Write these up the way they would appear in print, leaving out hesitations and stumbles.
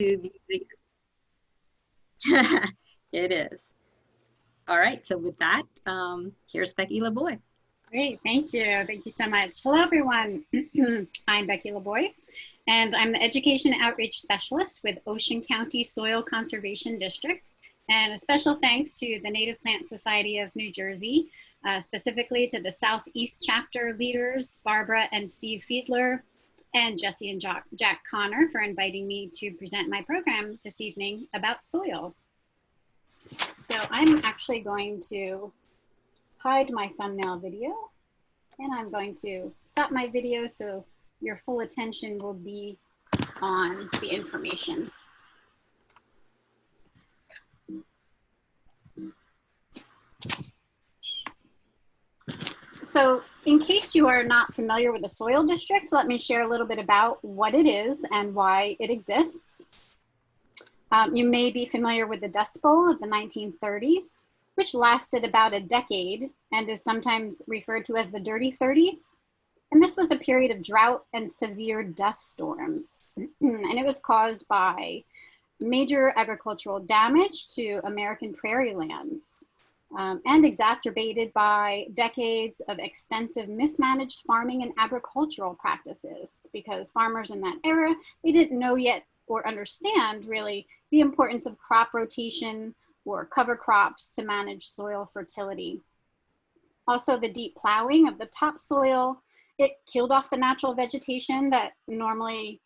It is. All right, so with that, here's Becky LaBoy. Great, thank you. Thank you so much. Hello, everyone. I'm Becky LaBoy, and I'm the Education Outreach Specialist with Ocean County Soil Conservation District. And a special thanks to the Native Plant Society of New Jersey, specifically to the Southeast Chapter leaders, Barbara and Steve Fiedler, and Jesse and Jack Connor for inviting me to present my program this evening about soil. So I'm actually going to hide my thumbnail video, and I'm going to stop my video so your full attention will be on the information. So in case you are not familiar with the Soil District, let me share a little bit about what it is and why it exists. You may be familiar with the Dust Bowl of the 1930s, which lasted about a decade and is sometimes referred to as the Dirty 30s. And this was a period of drought and severe dust storms. And it was caused by major agricultural damage to American prairie lands and exacerbated by decades of extensive mismanaged farming and agricultural practices, because farmers in that era, they didn't know yet or understand really the importance of crop rotation or cover crops to manage soil fertility. Also, the deep plowing of the topsoil, it killed off the natural vegetation that normally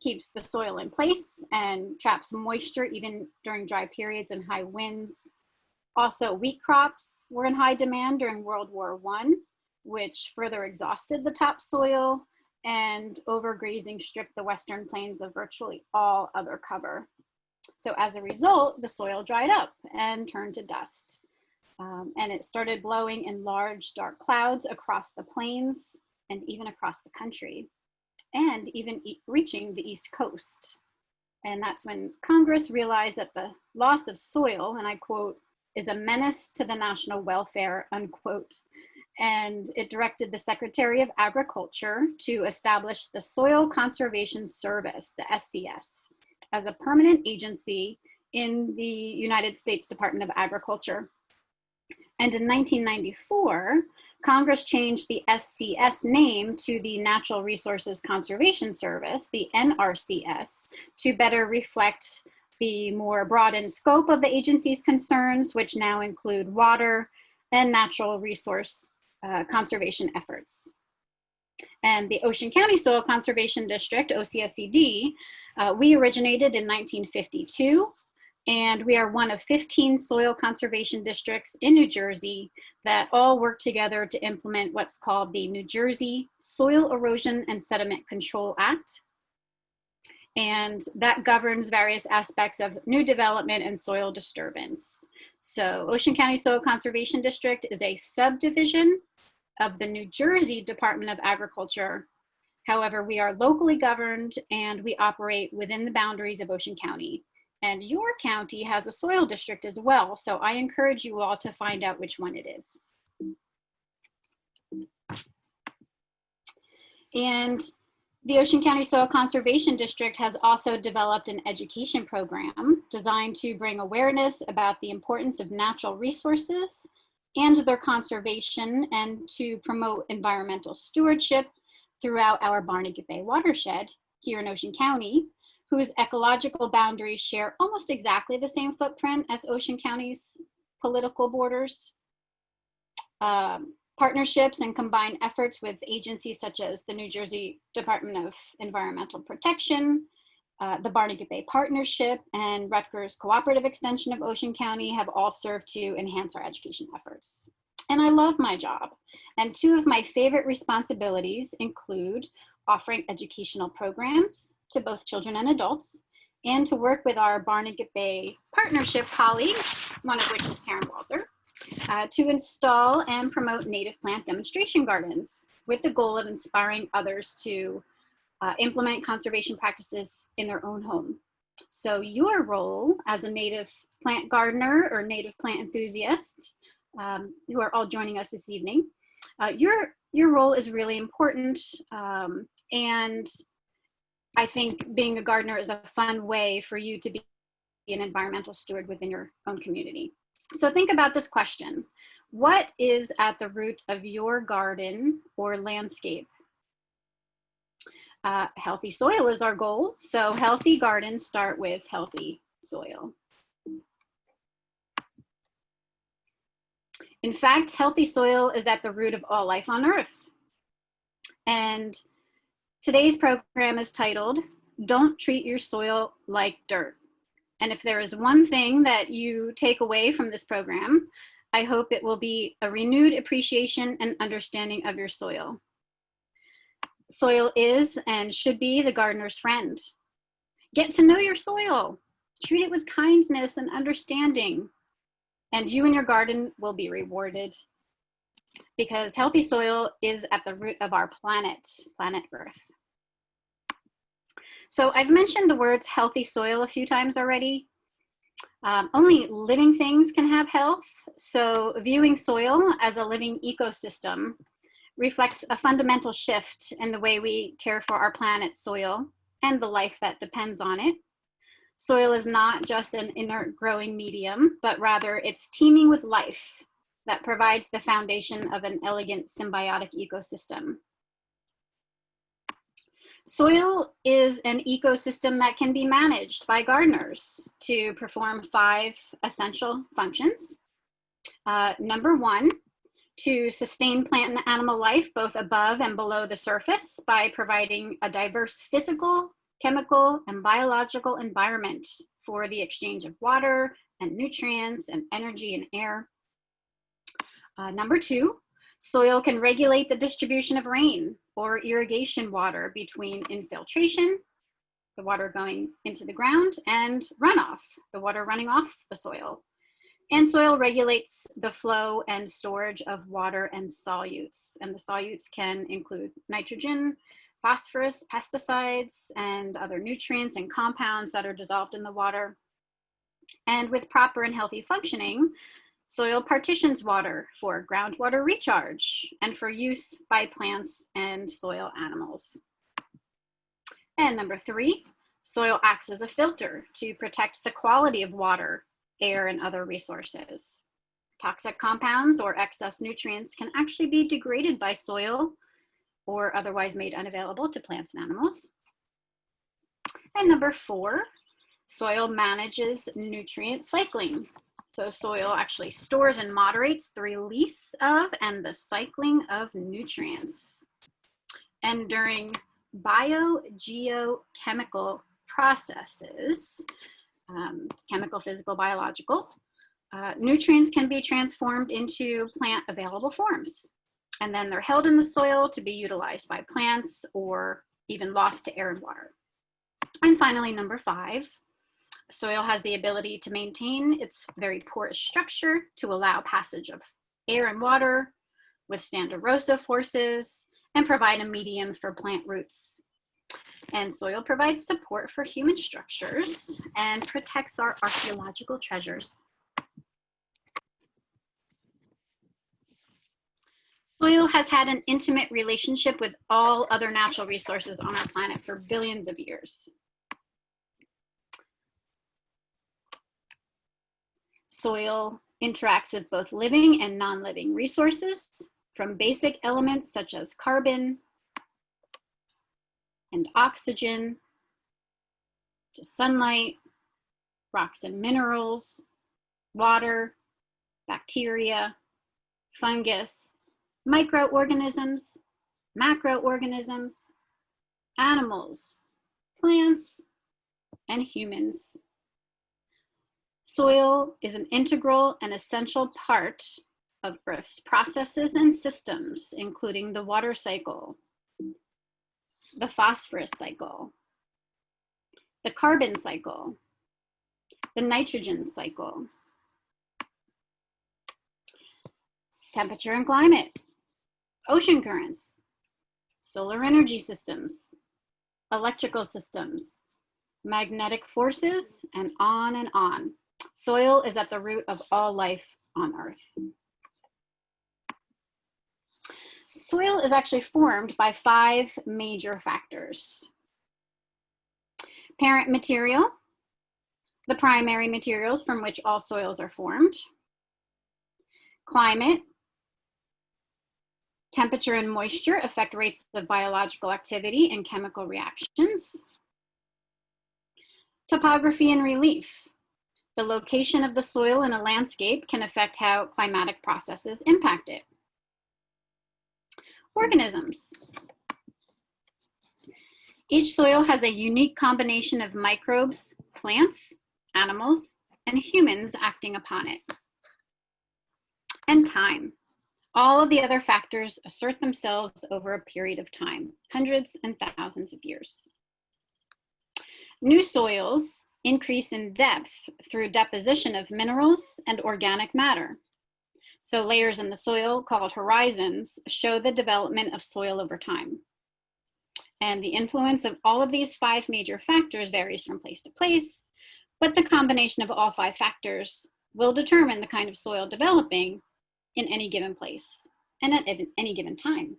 keeps the soil in place and traps moisture even during dry periods and high winds. Also, wheat crops were in high demand during World War I, which further exhausted the topsoil, and overgrazing stripped the Western plains of virtually all other cover. So as a result, the soil dried up and turned to dust. And it started blowing in large dark clouds across the plains and even across the country, and even reaching the East Coast. And that's when Congress realized that the loss of soil, and I quote, is a menace to the national welfare, unquote. And it directed the Secretary of Agriculture to establish the Soil Conservation Service, the SCS, as a permanent agency in the United States Department of Agriculture. And in 1994, Congress changed the SCS name to the Natural Resources Conservation Service, the NRCS, to better reflect the more broadened scope of the agency's concerns, which now include water and natural resource conservation efforts. And the Ocean County Soil Conservation District, OCSCD, we originated in 1952, and we are one of 15 soil conservation districts in New Jersey that all work together to implement what's called the New Jersey Soil Erosion and Sediment Control Act. And that governs various aspects of new development and soil disturbance. So Ocean County Soil Conservation District is a subdivision of the New Jersey Department of Agriculture. However, we are locally governed and we operate within the boundaries of Ocean County. And your county has a soil district as well, so I encourage you all to find out which one it is. And the Ocean County Soil Conservation District has also developed an education program designed to bring awareness about the importance of natural resources and their conservation, and to promote environmental stewardship throughout our Barnegat Bay watershed here in Ocean County, whose ecological boundaries share almost exactly the same footprint as Ocean County's political borders. Partnerships and combined efforts with agencies such as the New Jersey Department of Environmental Protection, the Barnegat Bay Partnership, and Rutgers Cooperative Extension of Ocean County have all served to enhance our education efforts. And I love my job. And two of my favorite responsibilities include offering educational programs to both children and adults, and to work with our Barnegat Bay Partnership colleagues, one of which is Karen Walzer, to install and promote native plant demonstration gardens with the goal of inspiring others to implement conservation practices in their own home. So your role as a native plant gardener or native plant enthusiast, who are all joining us this evening, your role is really important, and I think being a gardener is a fun way for you to be an environmental steward within your own community. So think about this question. What is at the root of your garden or landscape? Healthy soil is our goal. So healthy gardens start with healthy soil. In fact, healthy soil is at the root of all life on Earth. And today's program is titled, Don't Treat Your Soil Like Dirt. And if there is one thing that you take away from this program, I hope it will be a renewed appreciation and understanding of your soil. Soil is and should be the gardener's friend. Get to know your soil. Treat it with kindness and understanding. And you and your garden will be rewarded, because healthy soil is at the root of our planet Earth. So I've mentioned the words healthy soil a few times already. Only living things can have health. So viewing soil as a living ecosystem reflects a fundamental shift in the way we care for our planet's soil and the life that depends on it. Soil is not just an inert growing medium, but rather it's teeming with life that provides the foundation of an elegant symbiotic ecosystem. Soil is an ecosystem that can be managed by gardeners to perform 5 essential functions. Number 1, to sustain plant and animal life both above and below the surface by providing a diverse physical, chemical, and biological environment for the exchange of water and nutrients and energy and air. Number 2, soil can regulate the distribution of rain or irrigation water between infiltration, the water going into the ground, and runoff, the water running off the soil. And soil regulates the flow and storage of water and solutes. And the solutes can include nitrogen, phosphorus, pesticides, and other nutrients and compounds that are dissolved in the water. And with proper and healthy functioning, soil partitions water for groundwater recharge and for use by plants and soil animals. And number 3, soil acts as a filter to protect the quality of water, air, and other resources. Toxic compounds or excess nutrients can actually be degraded by soil or otherwise made unavailable to plants and animals. And number 4, soil manages nutrient cycling. So soil actually stores and moderates the release of and the cycling of nutrients. And during biogeochemical processes, chemical, physical, biological, nutrients can be transformed into plant available forms. And then they're held in the soil to be utilized by plants or even lost to air and water. And finally, number 5, soil has the ability to maintain its very porous structure to allow passage of air and water, withstand erosive forces, and provide a medium for plant roots. And soil provides support for human structures and protects our archaeological treasures. Soil has had an intimate relationship with all other natural resources on our planet for billions of years. Soil interacts with both living and non-living resources, from basic elements such as carbon and oxygen, to sunlight, rocks and minerals, water, bacteria, fungus, microorganisms, macroorganisms, animals, plants, and humans. Soil is an integral and essential part of Earth's processes and systems, including the water cycle, the phosphorus cycle, the carbon cycle, the nitrogen cycle, temperature and climate, ocean currents, solar energy systems, electrical systems, magnetic forces, and on and on. Soil is at the root of all life on Earth. Soil is actually formed by 5 major factors. Parent material, the primary materials from which all soils are formed. Climate, temperature and moisture affect rates of biological activity and chemical reactions. Topography and relief. The location of the soil in a landscape can affect how climatic processes impact it. Organisms. Each soil has a unique combination of microbes, plants, animals, and humans acting upon it. And time. All of the other factors assert themselves over a period of time, hundreds and thousands of years. New soils increase in depth through deposition of minerals and organic matter. So layers in the soil, called horizons, show the development of soil over time. And the influence of all of these 5 major factors varies from place to place, but the combination of all 5 factors will determine the kind of soil developing in any given place and at any given time.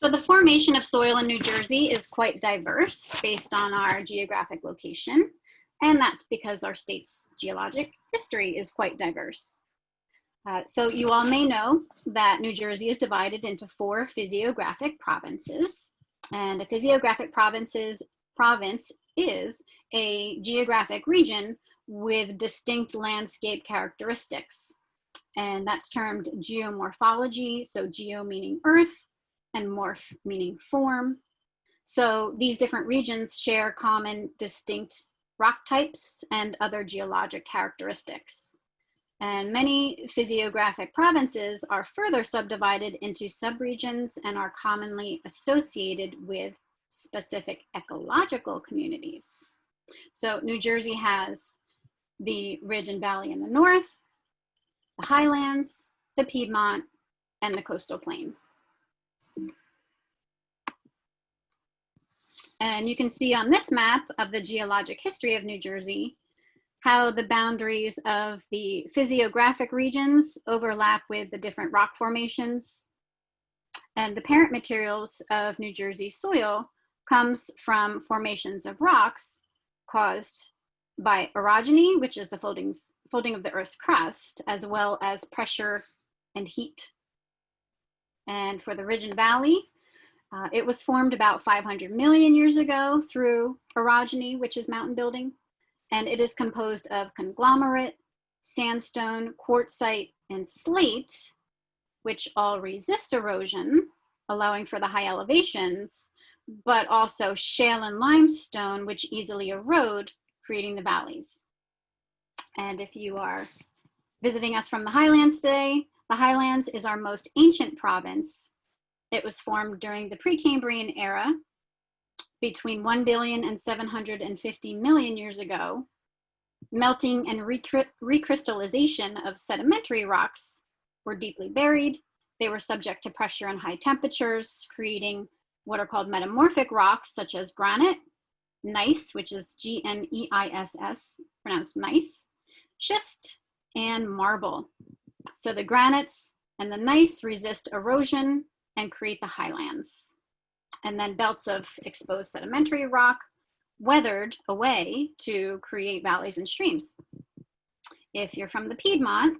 So the formation of soil in New Jersey is quite diverse based on our geographic location, and that's because our state's geologic history is quite diverse. So you all may know that New Jersey is divided into 4 physiographic provinces, and a physiographic province is a geographic region with distinct landscape characteristics, and that's termed geomorphology, so geo meaning earth, and morph meaning form. So these different regions share common distinct rock types and other geologic characteristics. And many physiographic provinces are further subdivided into subregions and are commonly associated with specific ecological communities. So New Jersey has the Ridge and Valley in the north, the highlands, the Piedmont, and the coastal plain. And you can see on this map of the geologic history of New Jersey how the boundaries of the physiographic regions overlap with the different rock formations. And the parent materials of New Jersey soil comes from formations of rocks caused by orogeny, which is the folding of the Earth's crust, as well as pressure and heat. And for the Ridge and Valley, it was formed about 500 million years ago through orogeny, which is mountain building. And it is composed of conglomerate, sandstone, quartzite, and slate, which all resist erosion, allowing for the high elevations, but also shale and limestone, which easily erode, creating the valleys. And if you are visiting us from the Highlands today, the Highlands is our most ancient province. It was formed during the Precambrian era, between 1 billion and 750 million years ago. Melting and recrystallization of sedimentary rocks were deeply buried. They were subject to pressure and high temperatures, creating what are called metamorphic rocks, such as granite, gneiss, which is G-N-E-I-S-S, pronounced nice, schist, and marble. So the granites and the gneiss resist erosion and create the highlands. And then belts of exposed sedimentary rock weathered away to create valleys and streams. If you're from the Piedmont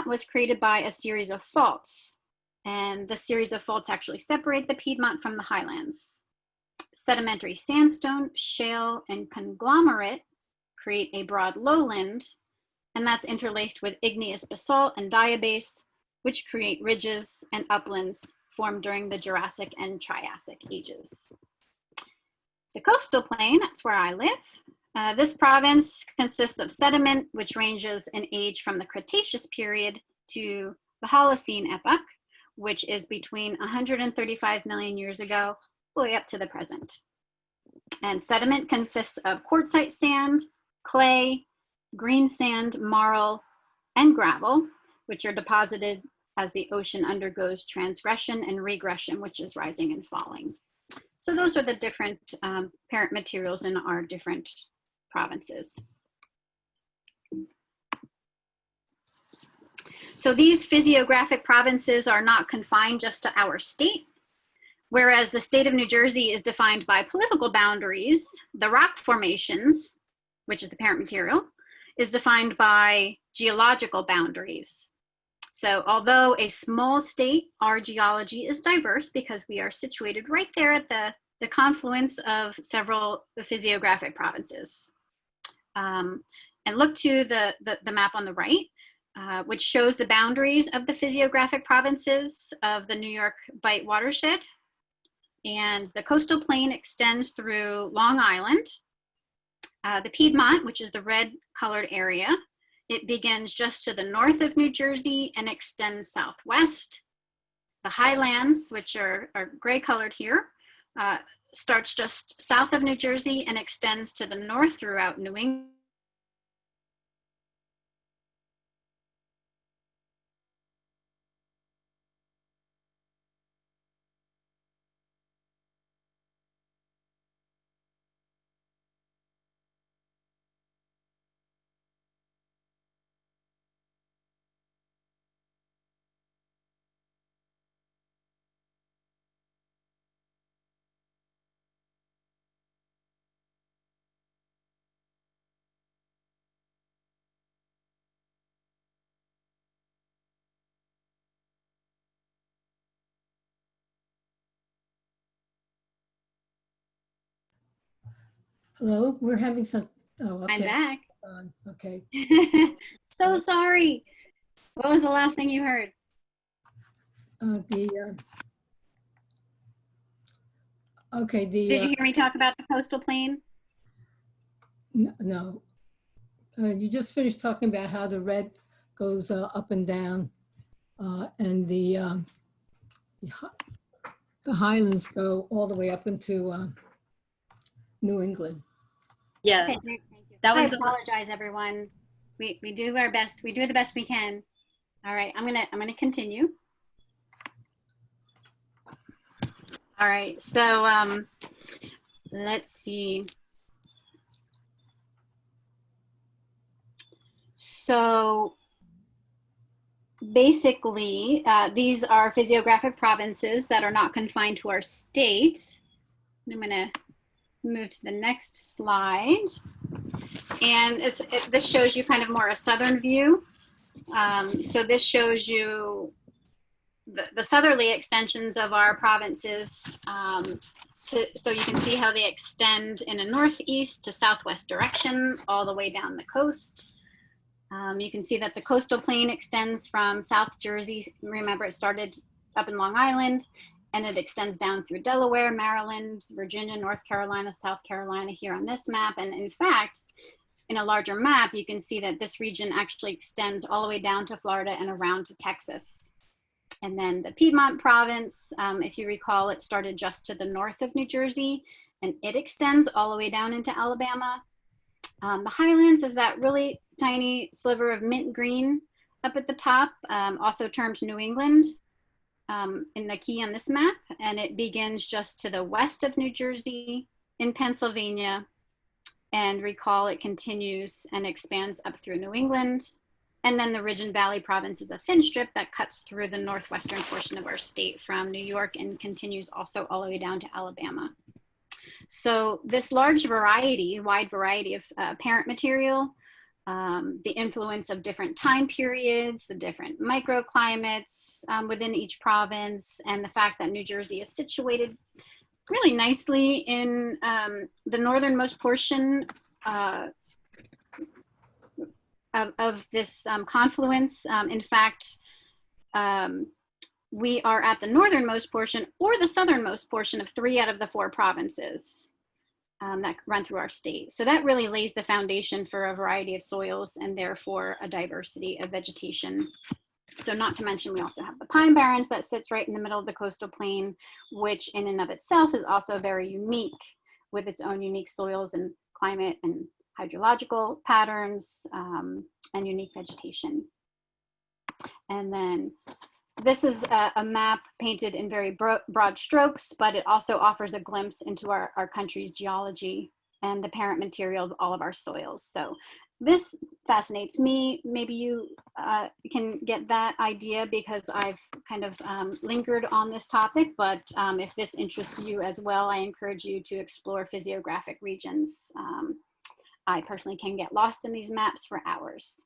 was created by a series of faults, and the series of faults actually separate the Piedmont from the highlands. Sedimentary sandstone, shale, and conglomerate create a broad lowland, and that's interlaced with igneous basalt and diabase, which create ridges and uplands formed during the Jurassic and Triassic ages. The coastal plain, that's where I live. This province consists of sediment, which ranges in age from the Cretaceous period to the Holocene epoch, which is between 135 million years ago, all the way up to the present. And sediment consists of quartzite sand, clay, green sand, marl, and gravel, which are deposited as the ocean undergoes transgression and regression, which is rising and falling. So those are the different parent materials in our different provinces. So these physiographic provinces are not confined just to our state. Whereas the state of New Jersey is defined by political boundaries, the rock formations, which is the parent material, is defined by geological boundaries. So although a small state, our geology is diverse because we are situated right there at the confluence of several physiographic provinces. And look to the map on the right, which shows the boundaries of the physiographic provinces of the New York Bight watershed. And the coastal plain extends through Long Island. The Piedmont, which is the red colored area, it begins just to the north of New Jersey and extends southwest. The highlands, which are gray colored here, starts just south of New Jersey and extends to the north throughout New England. Hello, we're having some, oh, I'm okay. back. Okay. So sorry. What was the last thing you heard? Okay, Did you hear me talk about the coastal plain? no. You just finished talking about how the red goes up and down, and the highlands go all the way up into New England. Yeah, Okay, great, thank you. that I was apologize, everyone. We do our best. We do the best we can. All right, I'm gonna continue. All right, so let's see. So basically, these are physiographic provinces that are not confined to our state. I'm gonna move to the next slide. And this shows you kind of more a southern view. So this shows you the southerly extensions of our provinces. So you can see how they extend in a northeast to southwest direction all the way down the coast. You can see that the coastal plain extends from South Jersey. Remember, it started up in Long Island, and it extends down through Delaware, Maryland, Virginia, North Carolina, South Carolina here on this map. And in fact, in a larger map, you can see that this region actually extends all the way down to Florida and around to Texas. And then the Piedmont province, if you recall, it started just to the north of New Jersey, and it extends all the way down into Alabama. The highlands is that really tiny sliver of mint green up at the top, also termed New England in the key on this map. And it begins just to the west of New Jersey in Pennsylvania. And recall, it continues and expands up through New England. And then the Ridge and Valley province is a thin strip that cuts through the northwestern portion of our state from New York and continues also all the way down to Alabama. So this large variety, wide variety of parent material, the influence of different time periods, the different microclimates within each province, and the fact that New Jersey is situated really nicely in the northernmost portion of this confluence. In fact, we are at the northernmost portion or the southernmost portion of 3 out of the 4 provinces that run through our state. So that really lays the foundation for a variety of soils and therefore a diversity of vegetation. So not to mention, we also have the Pine Barrens that sits right in the middle of the coastal plain, which in and of itself is also very unique with its own unique soils and climate and hydrological patterns and unique vegetation. And then this is a map painted in very broad strokes, but it also offers a glimpse into our country's geology and the parent material of all of our soils. So This fascinates me. Maybe you can get that idea because I've kind of lingered on this topic, but if this interests you as well, I encourage you to explore physiographic regions. I personally can get lost in these maps for hours.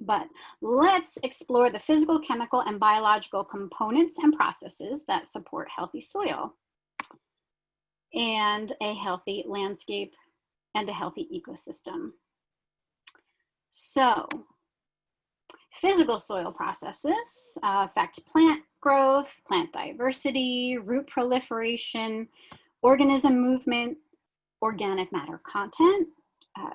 But let's explore the physical, chemical, and biological components and processes that support healthy soil and a healthy landscape and a healthy ecosystem. So, physical soil processes affect plant growth, plant diversity, root proliferation, organism movement, organic matter content,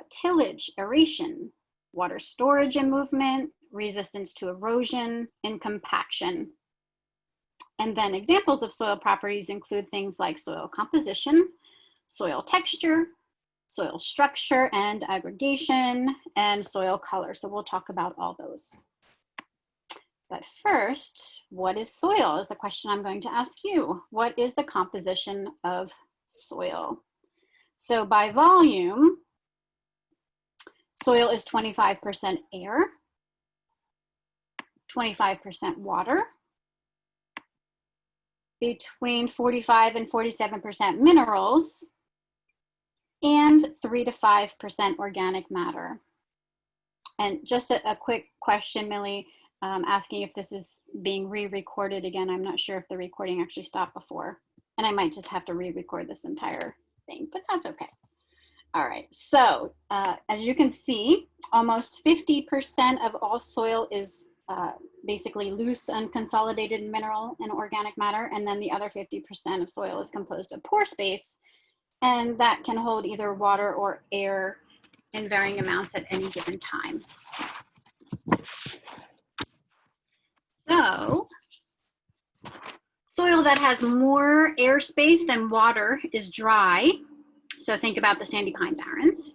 tillage, aeration, water storage and movement, resistance to erosion, and compaction. And then examples of soil properties include things like soil composition, soil texture, soil structure and aggregation, and soil color. So we'll talk about all those. But first, what is soil is the question I'm going to ask you. What is the composition of soil? So by volume, soil is 25% air, 25% water, between 45 and 47% minerals, and 3 to 5% organic matter. And just a quick question, Millie, asking if this is being re-recorded again. I'm not sure if the recording actually stopped before, and I might just have to re-record this entire thing, but that's okay. All right, so as you can see, almost 50% of all soil is basically loose, unconsolidated mineral and organic matter, and then the other 50% of soil is composed of pore space, and that can hold either water or air in varying amounts at any given time. So, soil that has more airspace than water is dry. So think about the sandy pine barrens.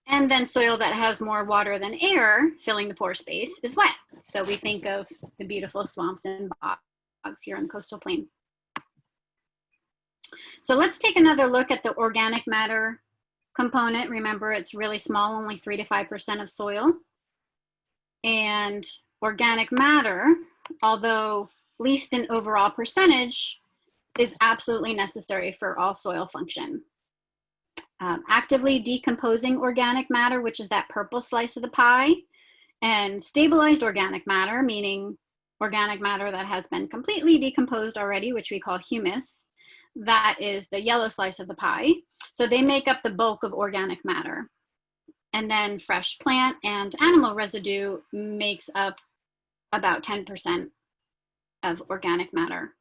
And then soil that has more water than air filling the pore space is wet. So we think of the beautiful swamps and bogs here on the coastal plain. So let's take another look at the organic matter component. Remember, it's really small, only 3 to 5% of soil. And organic matter, although least in overall percentage, is absolutely necessary for all soil function. Actively decomposing organic matter, which is that purple slice of the pie, and stabilized organic matter, meaning organic matter that has been completely decomposed already, which we call humus, that is the yellow slice of the pie. So they make up the bulk of organic matter. And then fresh plant and animal residue makes up about 10% of organic matter.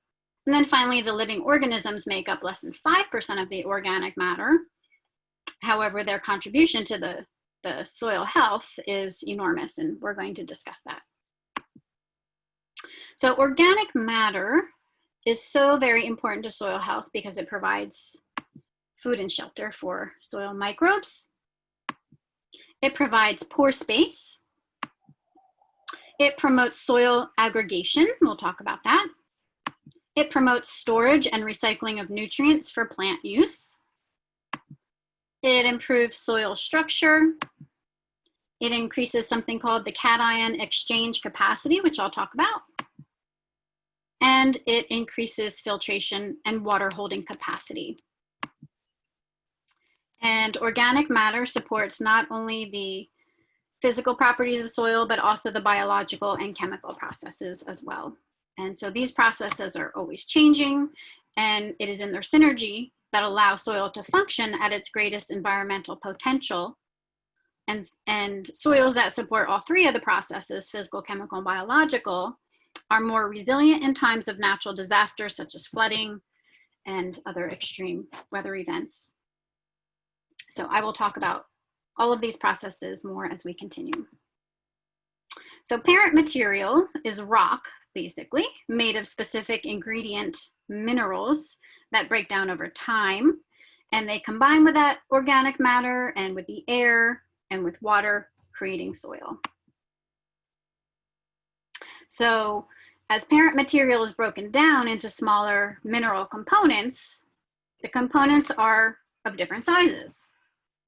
And then finally, the living organisms make up less than 5% of the organic matter. However, their contribution to the soil health is enormous, and we're going to discuss that. So organic matter is so very important to soil health because it provides food and shelter for soil microbes. It provides pore space. It promotes soil aggregation. We'll talk about that. It promotes storage and recycling of nutrients for plant use. It improves soil structure. It increases something called the cation exchange capacity, which I'll talk about. And it increases filtration and water holding capacity. And organic matter supports not only the physical properties of soil, but also the biological and chemical processes as well. And so these processes are always changing, and it is in their synergy that allow soil to function at its greatest environmental potential. And soils that support all three of the processes, physical, chemical, and biological, are more resilient in times of natural disasters such as flooding and other extreme weather events. So I will talk about all of these processes more as we continue. So parent material is rock, basically, made of specific ingredient minerals that break down over time, and they combine with that organic matter and with the air and with water, creating soil. So as parent material is broken down into smaller mineral components, the components are of different sizes.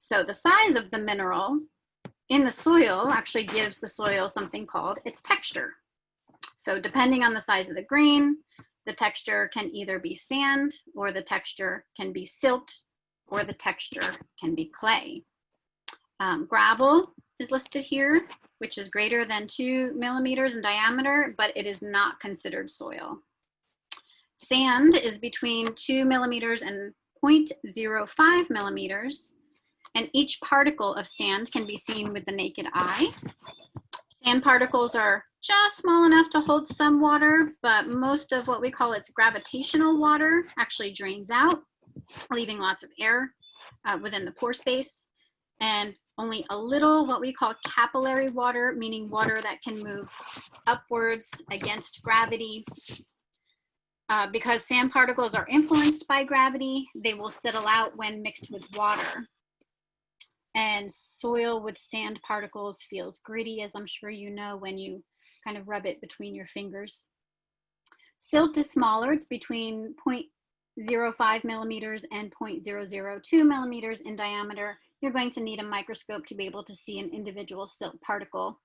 So the size of the mineral in the soil actually gives the soil something called its texture. So depending on the size of the grain, the texture can either be sand, or the texture can be silt, or the texture can be clay. Gravel is listed here, which is greater than 2 millimeters in diameter, but it is not considered soil. Sand is between 2 millimeters and 0.05 millimeters, and each particle of sand can be seen with the naked eye. Sand particles are just small enough to hold some water, but most of what we call its gravitational water actually drains out, leaving lots of air within the pore space, and only a little what we call capillary water, meaning water that can move upwards against gravity. Because sand particles are influenced by gravity, they will settle out when mixed with water. And soil with sand particles feels gritty, as I'm sure you know when you kind of rub it between your fingers. Silt is smaller. It's between 0.05 millimeters and 0.002 millimeters in diameter. You're going to need a microscope to be able to see an individual silt particle.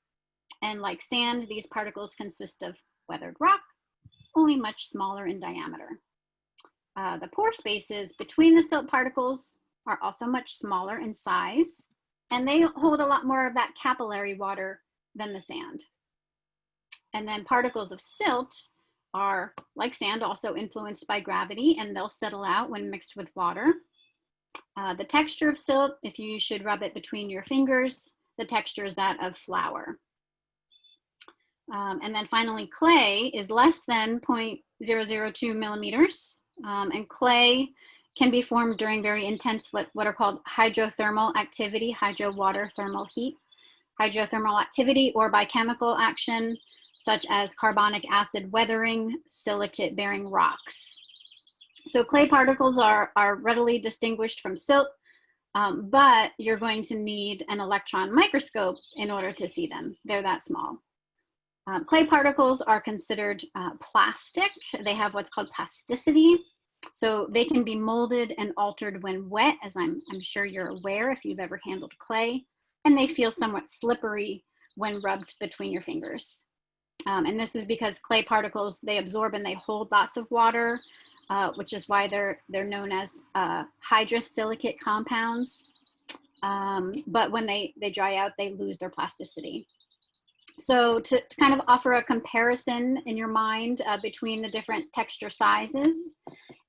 And like sand, these particles consist of weathered rock, only much smaller in diameter. The pore spaces between the silt particles are also much smaller in size, and they hold a lot more of that capillary water than the sand. And then particles of silt are, like sand, also influenced by gravity, and they'll settle out when mixed with water. The texture of silt, if you should rub it between your fingers, the texture is that of flour. And then finally, clay is less than 0.002 millimeters, and clay can be formed during very intense what are called hydrothermal activity, hydro-water thermal heat, hydrothermal activity, or by chemical action, such as carbonic acid weathering silicate-bearing rocks. So clay particles are readily distinguished from silt, but you're going to need an electron microscope in order to see them. They're that small. Clay particles are considered plastic. They have what's called plasticity. So they can be molded and altered when wet, as I'm sure you're aware if you've ever handled clay, and they feel somewhat slippery when rubbed between your fingers. And this is because clay particles, they absorb and they hold lots of water, which is why they're known as hydrosilicate compounds. But when they dry out, they lose their plasticity. So to kind of offer a comparison in your mind between the different texture sizes,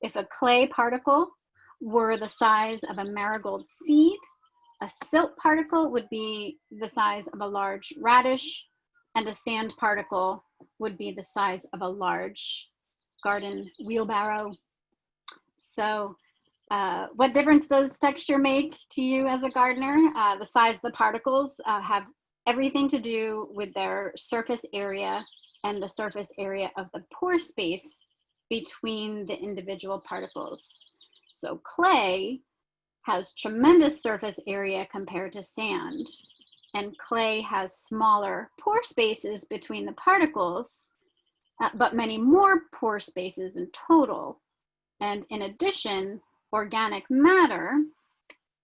if a clay particle were the size of a marigold seed, a silt particle would be the size of a large radish, and a sand particle would be the size of a large garden wheelbarrow. So what difference does texture make to you as a gardener? The size of the particles have everything to do with their surface area and the surface area of the pore space between the individual particles. So clay has tremendous surface area compared to sand, and clay has smaller pore spaces between the particles, but many more pore spaces in total. And in addition, organic matter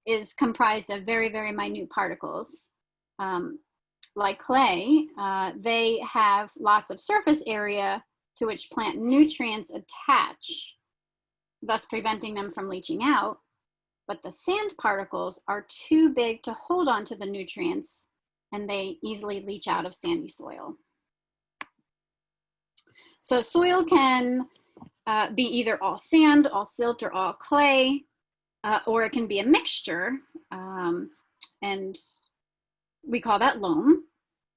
is comprised of very, very minute particles. Like clay, they have lots of surface area to which plant nutrients attach, thus preventing them from leaching out. But the sand particles are too big to hold on to the nutrients, and they easily leach out of sandy soil. So soil can be either all sand, all silt, or all clay, or it can be a mixture, and we call that loam,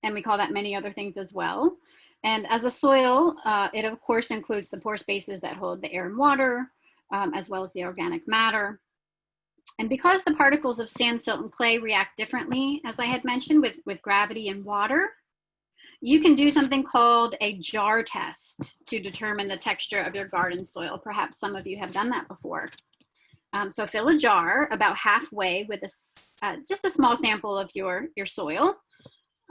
and we call that many other things as well. And as a soil, it of course includes the pore spaces that hold the air and water, as well as the organic matter. And because the particles of sand, silt, and clay react differently, as I had mentioned, with gravity and water, you can do something called a jar test to determine the texture of your garden soil. Perhaps some of you have done that before. So fill a jar about halfway with just a small sample of your soil.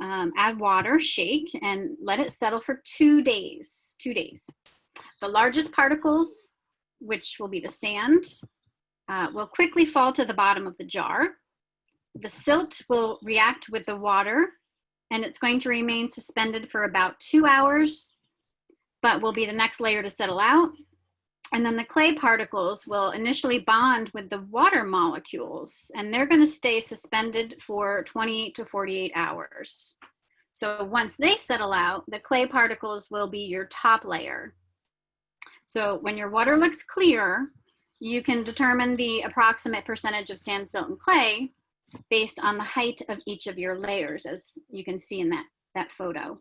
Add water, shake, and let it settle for 2 days. 2 days. The largest particles, which will be the sand, will quickly fall to the bottom of the jar. The silt will react with the water, and it's going to remain suspended for about 2 hours, but will be the next layer to settle out. And then the clay particles will initially bond with the water molecules, and they're going to stay suspended for 28 to 48 hours. So once they settle out, the clay particles will be your top layer. So when your water looks clear, you can determine the approximate percentage of sand, silt, and clay based on the height of each of your layers, as you can see in that photo.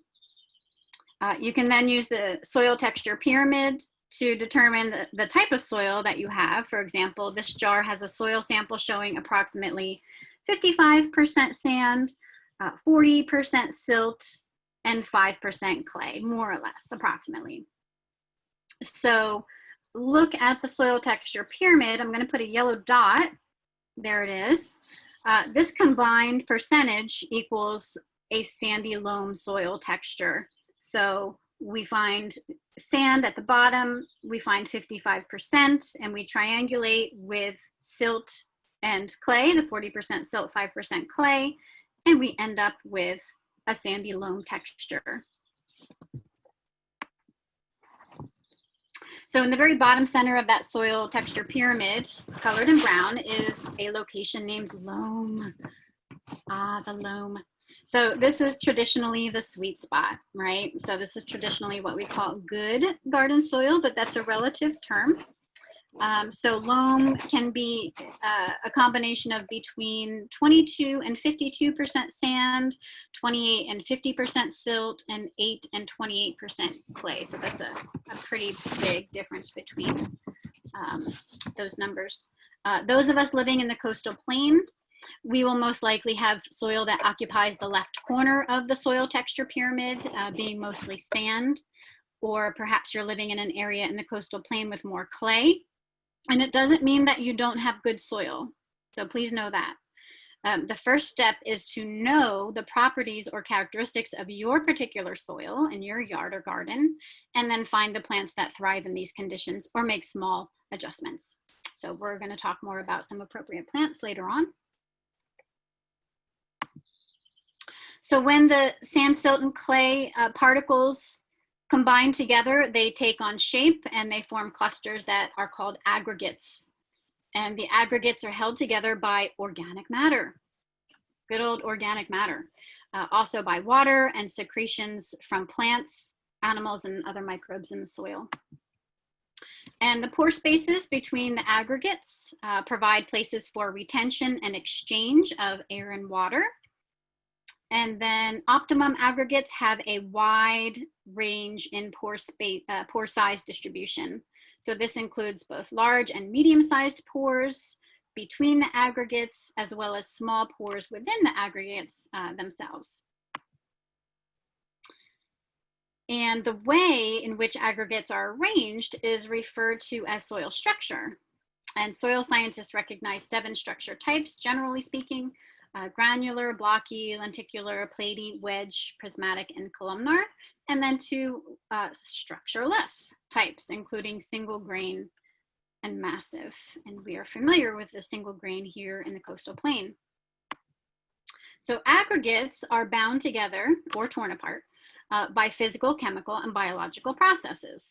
You can then use the soil texture pyramid to determine the type of soil that you have. For example, this jar has a soil sample showing approximately 55% sand, 40% silt, and 5% clay, more or less, approximately. So look at the soil texture pyramid. I'm going to put a yellow dot. There it is. This combined percentage equals a sandy loam soil texture. So we find sand at the bottom, we find 55%, and we triangulate with silt and clay, the 40% silt, 5% clay, and we end up with a sandy loam texture. So in the very bottom center of that soil texture pyramid, colored in brown, is a location named loam. Ah, the loam. So this is traditionally the sweet spot, right? So this is traditionally what we call good garden soil, but that's a relative term. So loam can be a combination of between 22 and 52% sand, 28 and 50% silt, and 8 and 28% clay. So that's a pretty big difference between those numbers. Those of us living in the coastal plain, we will most likely have soil that occupies the left corner of the soil texture pyramid, being mostly sand, or perhaps you're living in an area in the coastal plain with more clay. And it doesn't mean that you don't have good soil. So please know that. The first step is to know the properties or characteristics of your particular soil in your yard or garden, and then find the plants that thrive in these conditions or make small adjustments. So we're going to talk more about some appropriate plants later on. So when the sand, silt, and clay particles combine together, they take on shape and they form clusters that are called aggregates. And the aggregates are held together by organic matter, good old organic matter, also by water and secretions from plants, animals, and other microbes in the soil. And the pore spaces between the aggregates provide places for retention and exchange of air and water. And then optimum aggregates have a wide range in pore size distribution. So this includes both large and medium-sized pores between the aggregates, as well as small pores within the aggregates themselves. And the way in which aggregates are arranged is referred to as soil structure. And soil scientists recognize 7 structure types, generally speaking: granular, blocky, lenticular, platy, wedge, prismatic, and columnar, and then 2 structureless types, including single grain and massive. And we are familiar with the single grain here in the coastal plain. So aggregates are bound together or torn apart by physical, chemical, and biological processes.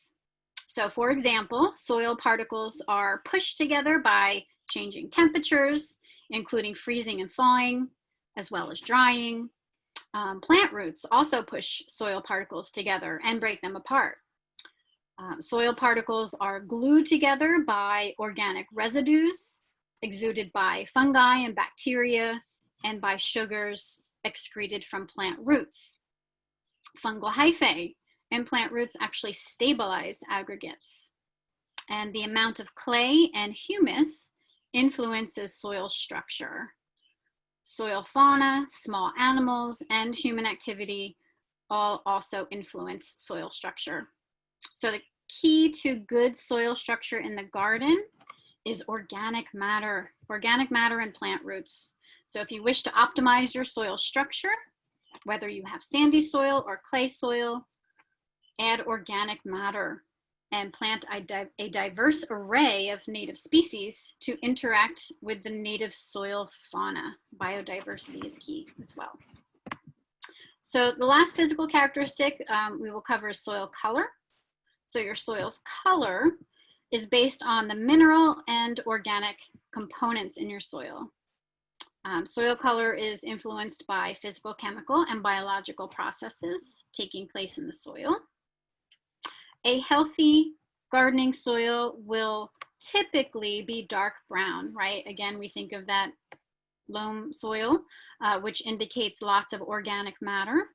So for example, soil particles are pushed together by changing temperatures, including freezing and thawing, as well as drying. Plant roots also push soil particles together and break them apart. Soil particles are glued together by organic residues exuded by fungi and bacteria, and by sugars excreted from plant roots. Fungal hyphae and plant roots actually stabilize aggregates. And the amount of clay and humus influences soil structure. Soil fauna, small animals, and human activity all also influence soil structure. So the key to good soil structure in the garden is organic matter and plant roots. So if you wish to optimize your soil structure, whether you have sandy soil or clay soil, add organic matter and plant a diverse array of native species to interact with the native soil fauna. Biodiversity is key as well. So the last physical characteristic we will cover is soil color. So your soil's color is based on the mineral and organic components in your soil. Soil color is influenced by physical, chemical, and biological processes taking place in the soil. A healthy gardening soil will typically be dark brown, right? Again, we think of that loam soil, which indicates lots of organic matter.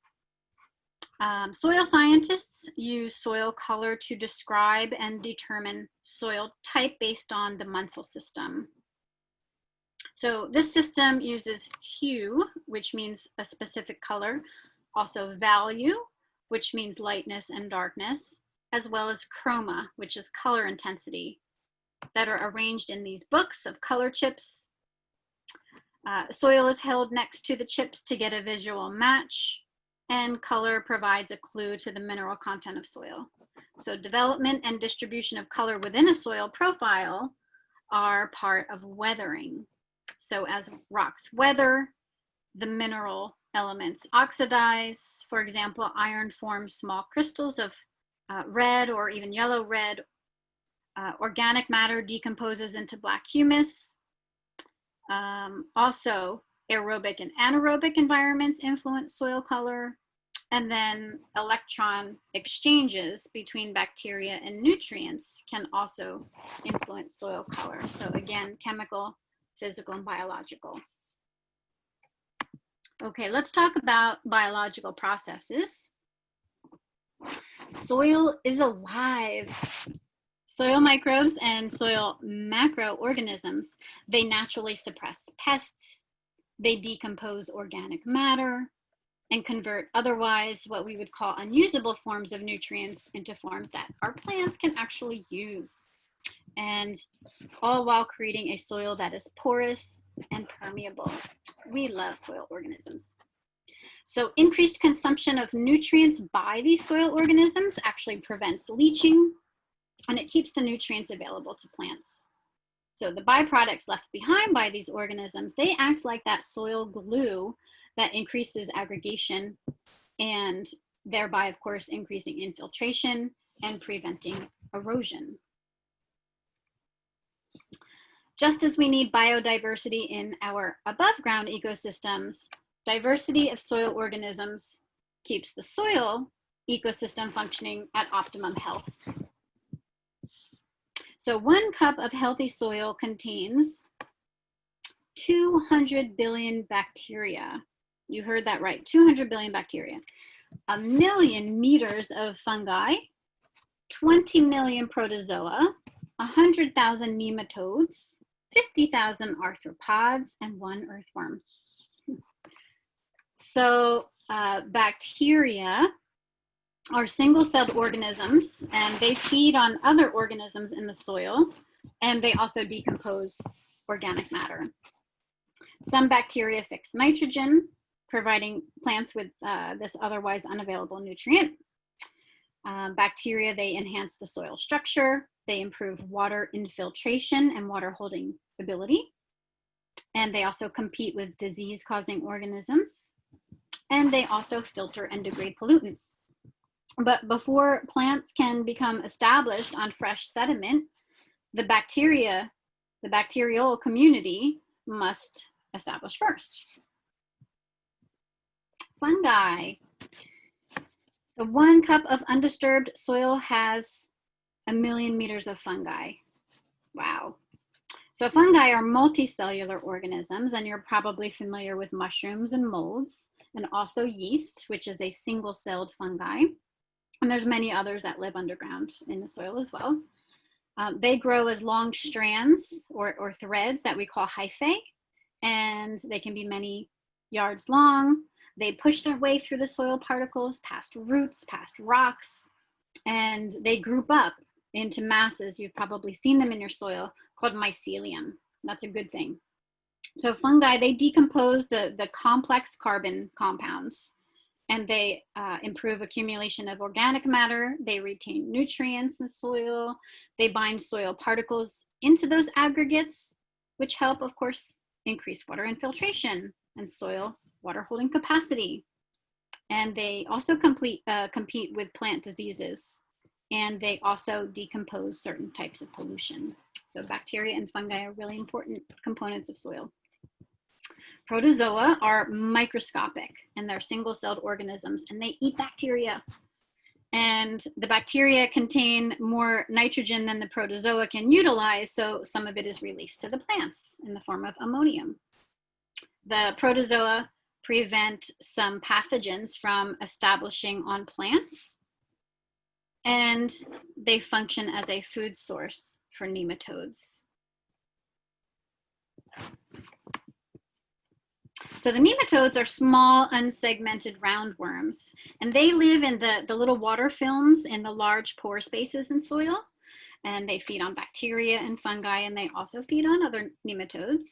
Soil scientists use soil color to describe and determine soil type based on the Munsell system. So this system uses hue, which means a specific color, also value, which means lightness and darkness, as well as chroma, which is color intensity, that are arranged in these books of color chips. Soil is held next to the chips to get a visual match, and color provides a clue to the mineral content of soil. So development and distribution of color within a soil profile are part of weathering. So as rocks weather, the mineral elements oxidize. For example, iron forms small crystals of red or even yellow red. Organic matter decomposes into black humus. Also, aerobic and anaerobic environments influence soil color. And then electron exchanges between bacteria and nutrients can also influence soil color. So again, chemical, physical, and biological. Okay, let's talk about biological processes. Soil is alive. Soil microbes and soil macroorganisms, they naturally suppress pests, they decompose organic matter, and convert otherwise what we would call unusable forms of nutrients into forms that our plants can actually use. And all while creating a soil that is porous and permeable. We love soil organisms. So increased consumption of nutrients by these soil organisms actually prevents leaching, and it keeps the nutrients available to plants. So the byproducts left behind by these organisms, they act like that soil glue that increases aggregation and thereby, of course, increasing infiltration and preventing erosion. Just as we need biodiversity in our above ground ecosystems, diversity of soil organisms keeps the soil ecosystem functioning at optimum health. So 1 cup of healthy soil contains 200 billion bacteria. You heard that right, 200 billion bacteria. 1 million meters of fungi, 20 million protozoa, 100,000 nematodes, 50,000 arthropods, and 1 earthworm. So bacteria are single-celled organisms, and they feed on other organisms in the soil, and they also decompose organic matter. Some bacteria fix nitrogen, providing plants with this otherwise unavailable nutrient. Bacteria, they enhance the soil structure, they improve water infiltration and water holding ability, and they also compete with disease-causing organisms, and they also filter and degrade pollutants. But before plants can become established on fresh sediment, the bacterial community must establish first. Fungi. So 1 cup of undisturbed soil has 1 million meters of fungi. Wow. So fungi are multicellular organisms, and you're probably familiar with mushrooms and molds, and also yeast, which is a single-celled fungi. And there's many others that live underground in the soil as well. They grow as long strands or threads that we call hyphae, and they can be many yards long. They push their way through the soil particles, past roots, past rocks, and they group up into masses. You've probably seen them in your soil, called mycelium. That's a good thing. So fungi, they decompose the complex carbon compounds and they improve accumulation of organic matter. They retain nutrients in soil. They bind soil particles into those aggregates, which help, of course, increase water infiltration and soil water holding capacity. And they also compete with plant diseases. And they also decompose certain types of pollution. So bacteria and fungi are really important components of soil. Protozoa are microscopic, and they're single-celled organisms, and they eat bacteria. And the bacteria contain more nitrogen than the protozoa can utilize, so some of it is released to the plants in the form of ammonium. The protozoa prevent some pathogens from establishing on plants, and they function as a food source for nematodes. So the nematodes are small, unsegmented roundworms, and they live in the little water films in the large pore spaces in soil, and they feed on bacteria and fungi, and they also feed on other nematodes.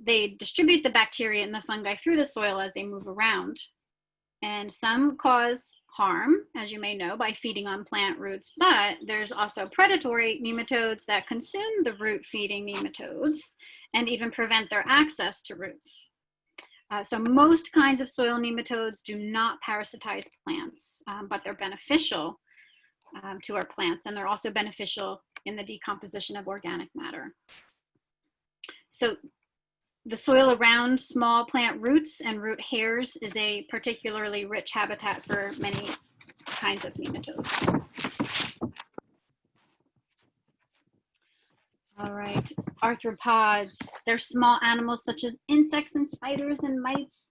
They distribute the bacteria and the fungi through the soil as they move around, and some cause harm, as you may know, by feeding on plant roots, but there's also predatory nematodes that consume the root-feeding nematodes and even prevent their access to roots. So most kinds of soil nematodes do not parasitize plants, but they're beneficial to our plants, and they're also beneficial in the decomposition of organic matter. So the soil around small plant roots and root hairs is a particularly rich habitat for many kinds of nematodes. All right, arthropods. They're small animals such as insects and spiders and mites,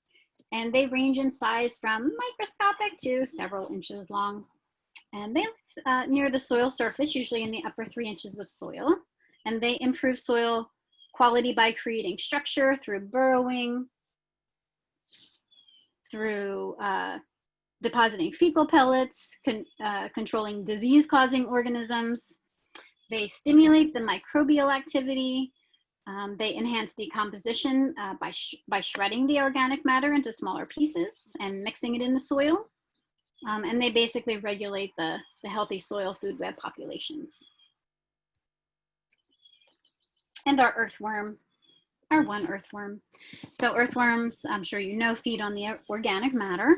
and they range in size from microscopic to several inches long. And they live near the soil surface, usually in the upper 3 inches of soil, and they improve soil quality by creating structure through burrowing, through depositing fecal pellets, controlling disease-causing organisms. They stimulate the microbial activity. They enhance decomposition by shredding the organic matter into smaller pieces and mixing it in the soil. And they basically regulate the healthy soil food web populations. And our earthworm, our one earthworm. So earthworms, I'm sure you know, feed on the organic matter.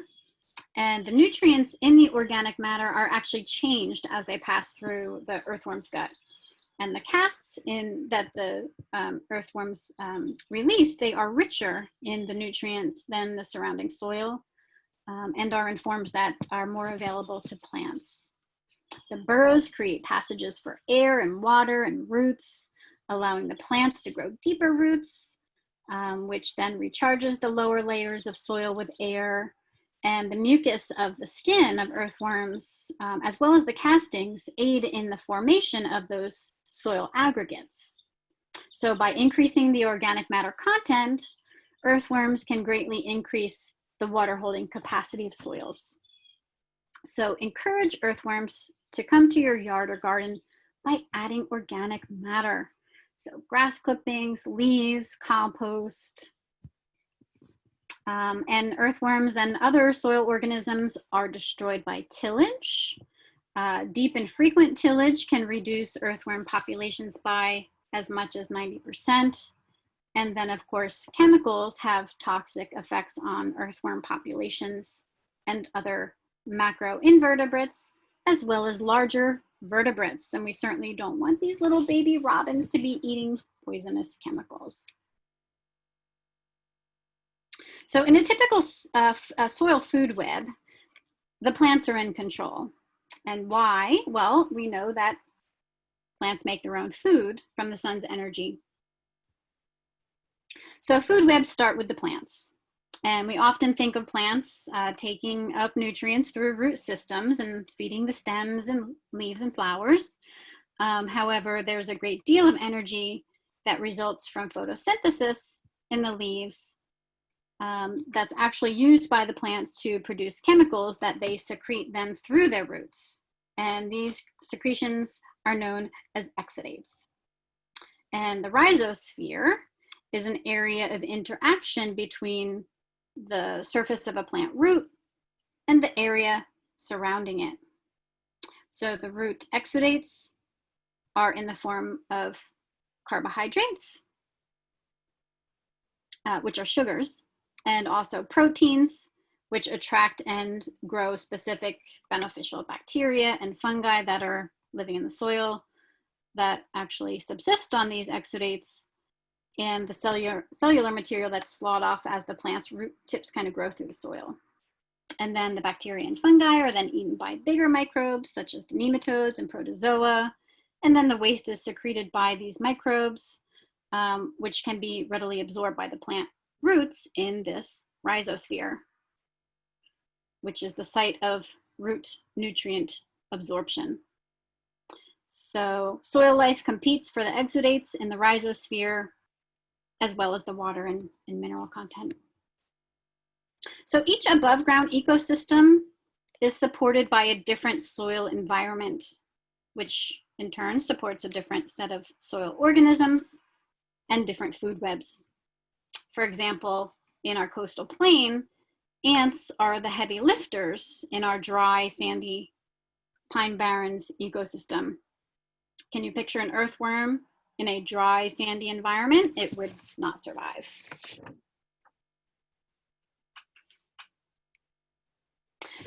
And the nutrients in the organic matter are actually changed as they pass through the earthworm's gut. And the casts that the earthworms release, they are richer in the nutrients than the surrounding soil, and are in forms that are more available to plants. The burrows create passages for air and water and roots, allowing the plants to grow deeper roots, which then recharges the lower layers of soil with air. And the mucus of the skin of earthworms, as well as the castings, aid in the formation of those soil aggregates. So by increasing the organic matter content, earthworms can greatly increase the water holding capacity of soils. So encourage earthworms to come to your yard or garden by adding organic matter. So grass clippings, leaves, compost, and earthworms and other soil organisms are destroyed by tillage. Deep and frequent tillage can reduce earthworm populations by as much as 90%. And then, of course, chemicals have toxic effects on earthworm populations and other macroinvertebrates, as well as larger vertebrates. And we certainly don't want these little baby robins to be eating poisonous chemicals. So in a typical soil food web, the plants are in control. And why? Well, we know that plants make their own food from the sun's energy. So food webs start with the plants. And we often think of plants taking up nutrients through root systems and feeding the stems and leaves and flowers. However, there's a great deal of energy that results from photosynthesis in the leaves that's actually used by the plants to produce chemicals that they secrete then through their roots. And these secretions are known as exudates. And the rhizosphere is an area of interaction between the surface of a plant root, and the area surrounding it. So the root exudates are in the form of carbohydrates, which are sugars, and also proteins, which attract and grow specific beneficial bacteria and fungi that are living in the soil that actually subsist on these exudates and the cellular material that's slawed off as the plant's root tips kind of grow through the soil. And then the bacteria and fungi are then eaten by bigger microbes, such as the nematodes and protozoa. And then the waste is secreted by these microbes, which can be readily absorbed by the plant roots in this rhizosphere, which is the site of root nutrient absorption. So soil life competes for the exudates in the rhizosphere, as well as the water and mineral content. So each above ground ecosystem is supported by a different soil environment, which in turn supports a different set of soil organisms and different food webs. For example, in our coastal plain, ants are the heavy lifters in our dry, sandy pine barrens ecosystem. Can you picture an earthworm in a dry, sandy environment? It would not survive.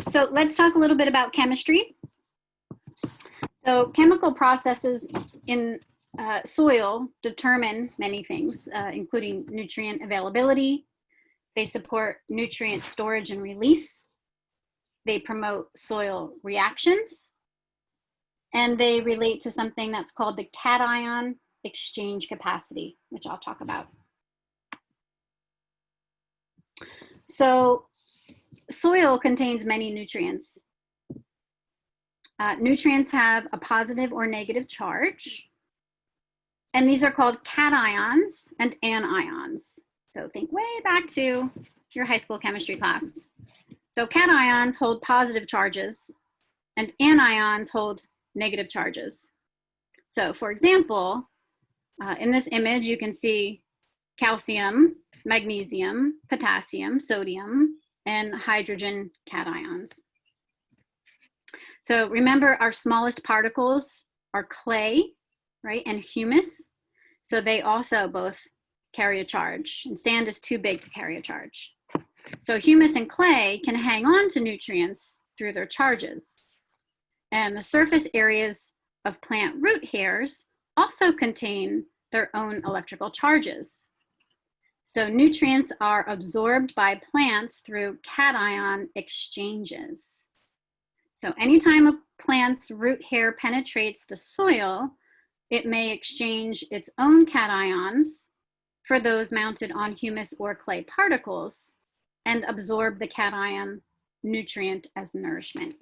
So let's talk a little bit about chemistry. So chemical processes in soil determine many things, including nutrient availability. They support nutrient storage and release. They promote soil reactions. And they relate to something that's called the cation exchange capacity, which I'll talk about. So soil contains many nutrients. Nutrients have a positive or negative charge, and these are called cations and anions. So think way back to your high school chemistry class. So cations hold positive charges, and anions hold negative charges. So for example, in this image, you can see calcium, magnesium, potassium, sodium, and hydrogen cations. So remember, our smallest particles are clay, right, and humus. So they also both carry a charge, and sand is too big to carry a charge. So humus and clay can hang on to nutrients through their charges. And the surface areas of plant root hairs also contain their own electrical charges. So nutrients are absorbed by plants through cation exchanges. So anytime a plant's root hair penetrates the soil, it may exchange its own cations for those mounted on humus or clay particles and absorb the cation nutrient as nourishment.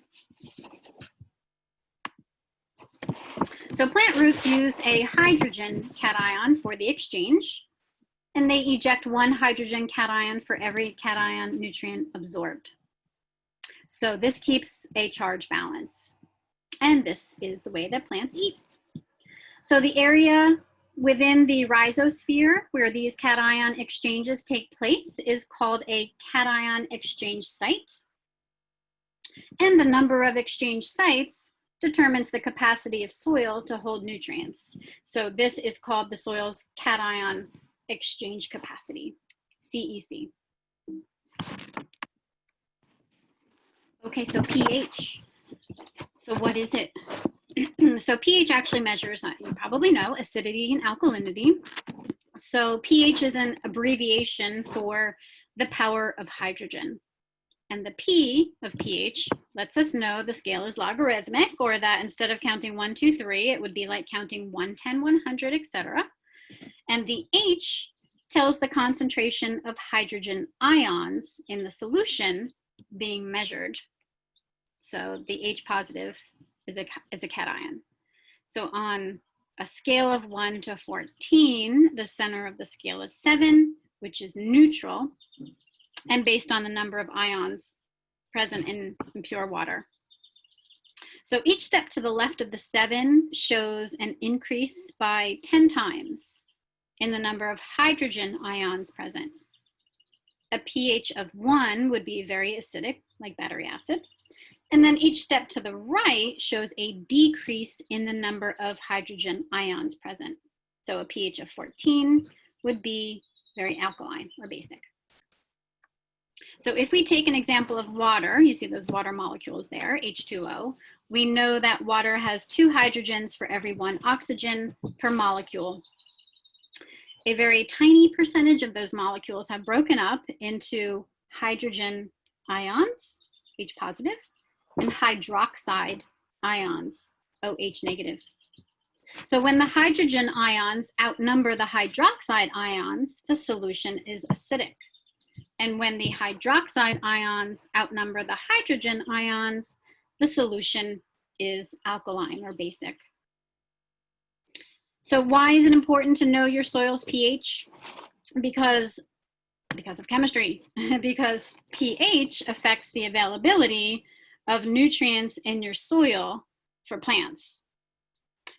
So plant roots use a hydrogen cation for the exchange, and they eject one hydrogen cation for every cation nutrient absorbed. So this keeps a charge balance. And this is the way that plants eat. So the area within the rhizosphere where these cation exchanges take place is called a cation exchange site. And the number of exchange sites determines the capacity of soil to hold nutrients. So this is called the soil's cation exchange capacity, CEC. Okay, so pH. So what is it? So pH actually measures, you probably know, acidity and alkalinity. So pH is an abbreviation for the power of hydrogen. And the P of pH lets us know the scale is logarithmic, or that instead of counting 1, 2, 3, it would be like counting 1, 10, 100, etc. And the H tells the concentration of hydrogen ions in the solution being measured. So the H positive is a cation. So on a scale of 1 to 14, the center of the scale is 7, which is neutral, and based on the number of ions present in pure water. So each step to the left of the 7 shows an increase by 10 times in the number of hydrogen ions present. a pH of 1 would be very acidic, like battery acid. And then each step to the right shows a decrease in the number of hydrogen ions present. So a pH of 14 would be very alkaline or basic. So if we take an example of water, you see those water molecules there, H2O, we know that water has 2 hydrogens for every 1 oxygen per molecule. A very tiny percentage of those molecules have broken up into hydrogen ions, H positive, and hydroxide ions, OH negative. So when the hydrogen ions outnumber the hydroxide ions, the solution is acidic. And when the hydroxide ions outnumber the hydrogen ions, the solution is alkaline or basic. So why is it important to know your soil's pH? Because of chemistry, because pH affects the availability of nutrients in your soil for plants.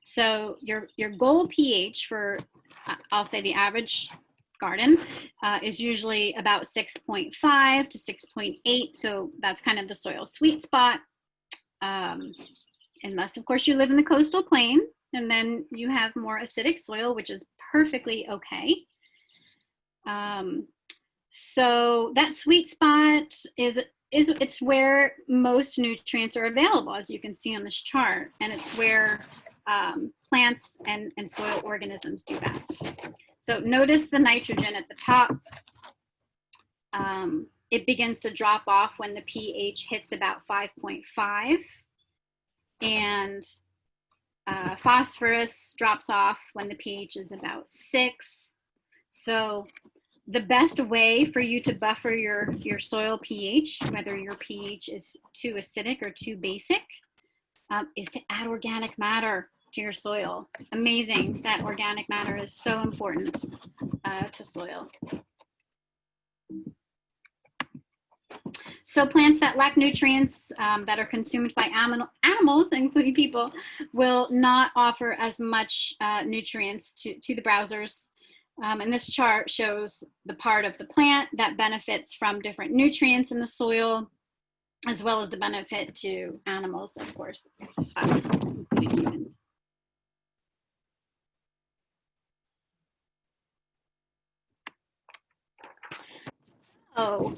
So your goal pH for, I'll say the average garden, is usually about 6.5 to 6.8. So that's kind of the soil sweet spot. Unless, of course, you live in the coastal plain, and then you have more acidic soil, which is perfectly okay. So that sweet spot it's where most nutrients are available, as you can see on this chart, and it's where plants and soil organisms do best. So notice the nitrogen at the top. It begins to drop off when the pH hits about 5.5, and phosphorus drops off when the pH is about 6. So the best way for you to buffer your soil pH, whether your pH is too acidic or too basic, is to add organic matter to your soil. Amazing that organic matter is so important to soil. So plants that lack nutrients that are consumed by animals, including people, will not offer as much nutrients to the browsers. And this chart shows the part of the plant that benefits from different nutrients in the soil, as well as the benefit to animals, of course, us, including humans. So,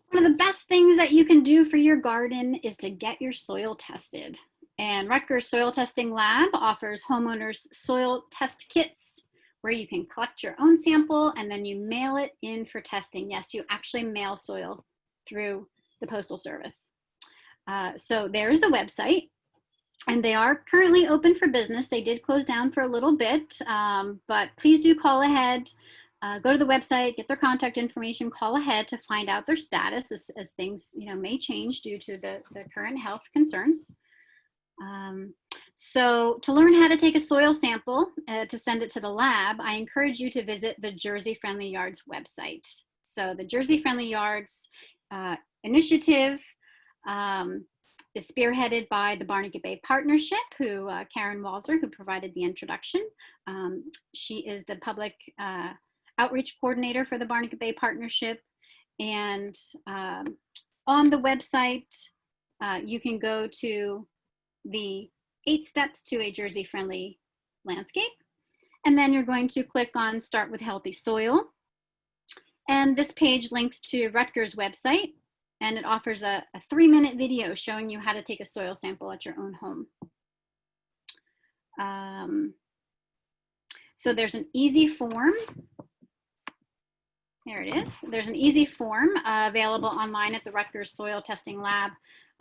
one of the best things that you can do for your garden is to get your soil tested. And Rutgers Soil Testing Lab offers homeowners soil test kits where you can collect your own sample and then you mail it in for testing. Yes, you actually mail soil through the Postal Service. So there's the website, and they are currently open for business. They did close down for a little bit, but please do call ahead. Go to the website, get their contact information, call ahead to find out their status as things may change due to the current health concerns. So to learn how to take a soil sample to send it to the lab, I encourage you to visit the Jersey Friendly Yards website. So the Jersey Friendly Yards initiative is spearheaded by the Barnegat Bay Partnership, who Karen Walzer, who provided the introduction. She is the public outreach coordinator for the Barnegat Bay Partnership. And on the website, you can go to the 8 steps to a Jersey-friendly landscape. And then you're going to click on Start with Healthy Soil. And this page links to Rutgers' website, and it offers a 3-minute video showing you how to take a soil sample at your own home. So there's an easy form. There it is. There's an easy form available online at the Rutgers Soil Testing Lab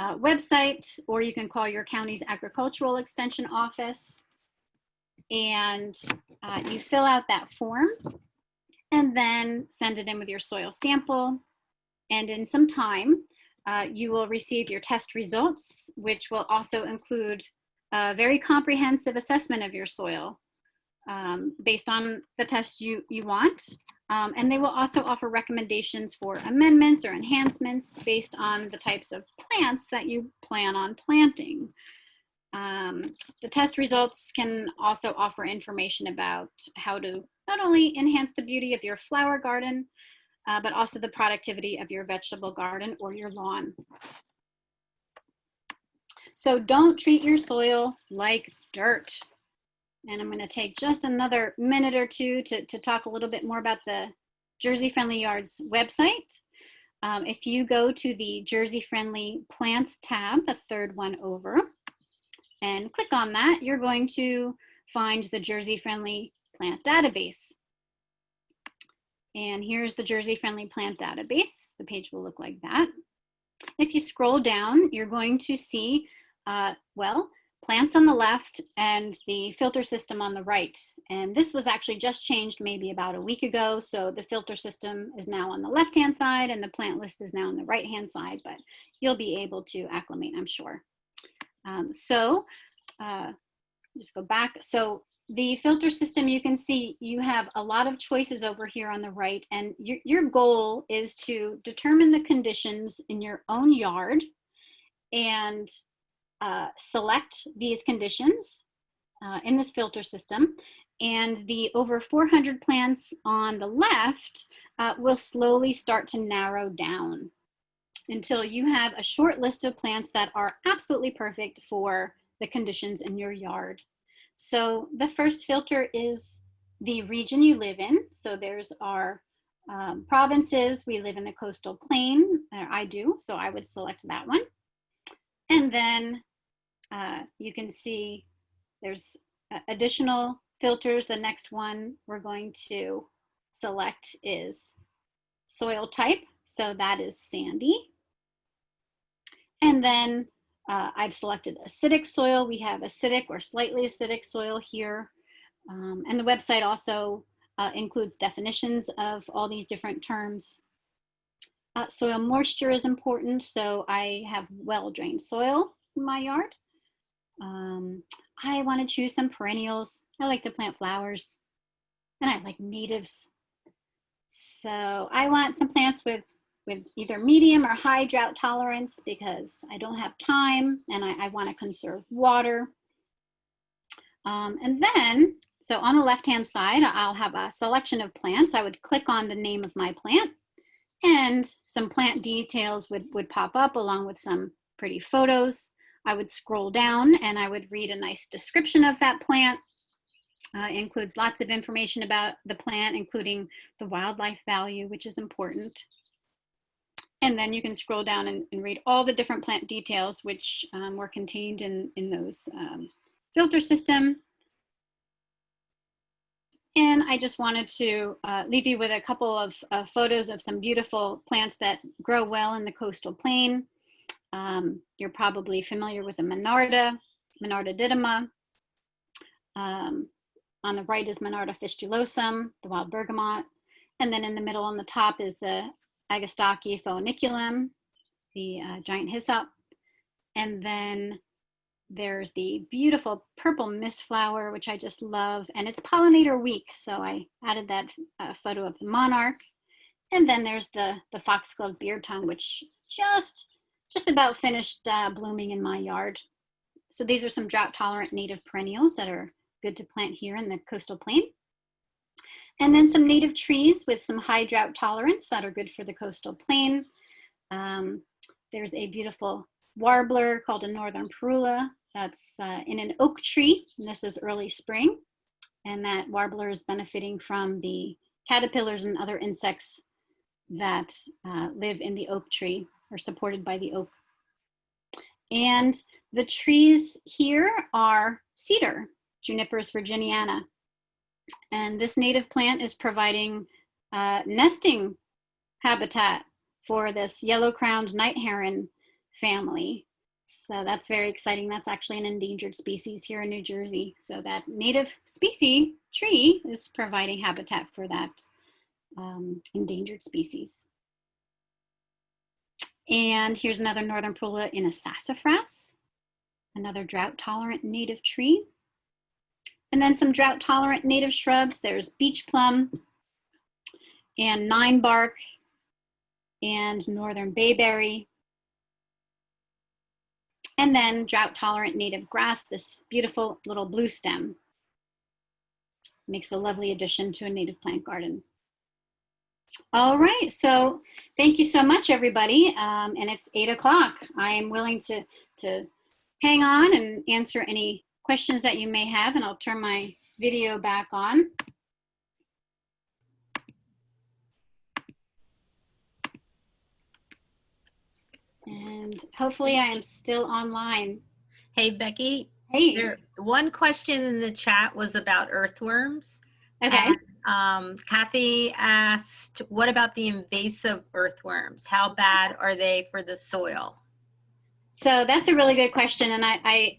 website, or you can call your county's agricultural extension office, and you fill out that form and then send it in with your soil sample. And in some time, you will receive your test results, which will also include a very comprehensive assessment of your soil based on the test you want. And they will also offer recommendations for amendments or enhancements based on the types of plants that you plan on planting. The test results can also offer information about how to not only enhance the beauty of your flower garden, but also the productivity of your vegetable garden or your lawn. So don't treat your soil like dirt. And I'm going to take just another minute or two to talk a little bit more about the Jersey Friendly Yards website. If you go to the Jersey Friendly Plants tab, the third one over, and click on that, you're going to find the Jersey Friendly Plant Database. And here's the Jersey Friendly Plant Database. The page will look like that. If you scroll down, you're going to see, well, plants on the left and the filter system on the right. And this was actually just changed maybe about a week ago. So the filter system is now on the left-hand side and the plant list is now on the right-hand side, but you'll be able to acclimate, I'm sure. Just go back. So the filter system, you can see you have a lot of choices over here on the right, and your goal is to determine the conditions in your own yard and select these conditions in this filter system. And the over 400 plants on the left will slowly start to narrow down until you have a short list of plants that are absolutely perfect for the conditions in your yard. So the first filter is the region you live in. So there's our provinces. We live in the coastal plain. I do, so I would select that one. And then you can see there's additional filters. The next one we're going to select is soil type. So that is sandy. And then I've selected acidic soil. We have acidic or slightly acidic soil here. And the website also includes definitions of all these different terms. Soil moisture is important. So I have well-drained soil in my yard. I want to choose some perennials. I like to plant flowers and I like natives. So I want some plants with either medium or high drought tolerance because I don't have time and I want to conserve water. And then, so on the left-hand side, I'll have a selection of plants. I would click on the name of my plant and some plant details would pop up along with some pretty photos. I would scroll down and I would read a nice description of that plant. It includes lots of information about the plant, including the wildlife value, which is important. And then you can scroll down and read all the different plant details which were contained in those filter system. And I just wanted to leave you with a couple of photos of some beautiful plants that grow well in the coastal plain. You're probably familiar with the Monarda didyma. On the right is Monarda fistulosum, the wild bergamot. And then in the middle on the top is the Agastache foeniculum, the giant hyssop. And then there's the beautiful purple mistflower, which I just love. And it's pollinator week, so I added that photo of the monarch. And then there's the foxglove beard tongue, which just about finished blooming in my yard. So these are some drought tolerant native perennials that are good to plant here in the coastal plain. And then some native trees with some high drought tolerance that are good for the coastal plain. There's a beautiful warbler called a northern parula that's in an oak tree, and this is early spring. And that warbler is benefiting from the caterpillars and other insects that live in the oak tree or supported by the oak. And the trees here are cedar, Juniperus virginiana. And this native plant is providing nesting habitat for this yellow-crowned night heron family. So that's very exciting. That's actually an endangered species here in New Jersey. So that native species tree is providing habitat for that endangered species. And here's another northern parula in a sassafras, another drought-tolerant native tree. And then some drought-tolerant native shrubs. There's beach plum and ninebark and northern bayberry. And then drought-tolerant native grass, this beautiful little blue stem. Makes a lovely addition to a native plant garden. All right, so thank you so much, everybody. And it's 8 o'clock. I am willing to hang on and answer any questions that you may have, and I'll turn my video back on. And hopefully I am still online. Hey, Becky. Hey. One question in the chat was about earthworms. Okay. And, Kathy asked, what about the invasive earthworms? How bad are they for the soil? So that's a really good question. And I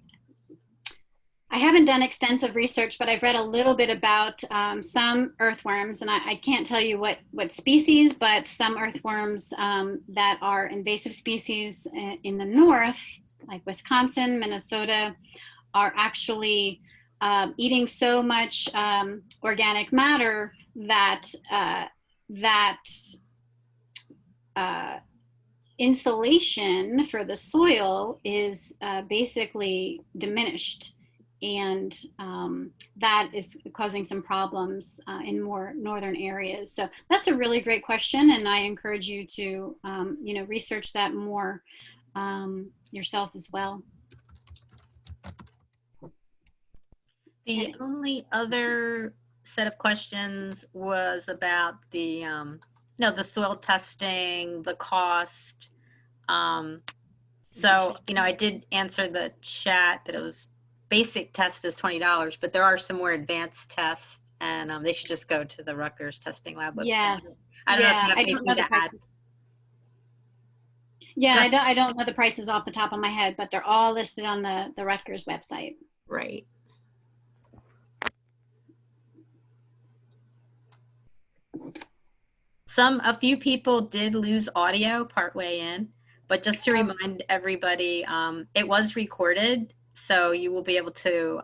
haven't done extensive research, but I've read a little bit about some earthworms, and I can't tell you what species, but some earthworms that are invasive species in the north, like Wisconsin, Minnesota, are actually eating so much organic matter that insulation for the soil is basically diminished, and that is causing some problems in more northern areas. So that's a really great question, and I encourage you to research that more yourself as well. The only other set of questions was about the soil testing, the cost. So, I did answer the chat that it was basic test is $20, but there are some more advanced tests, and they should just go to the Rutgers Testing Lab website. Yes. I don't know if you have anything to add. Yeah, I don't know the prices off the top of my head, but they're all listed on the Rutgers website. Right. A few people did lose audio partway in, but just to remind everybody, it was recorded, so you will be able to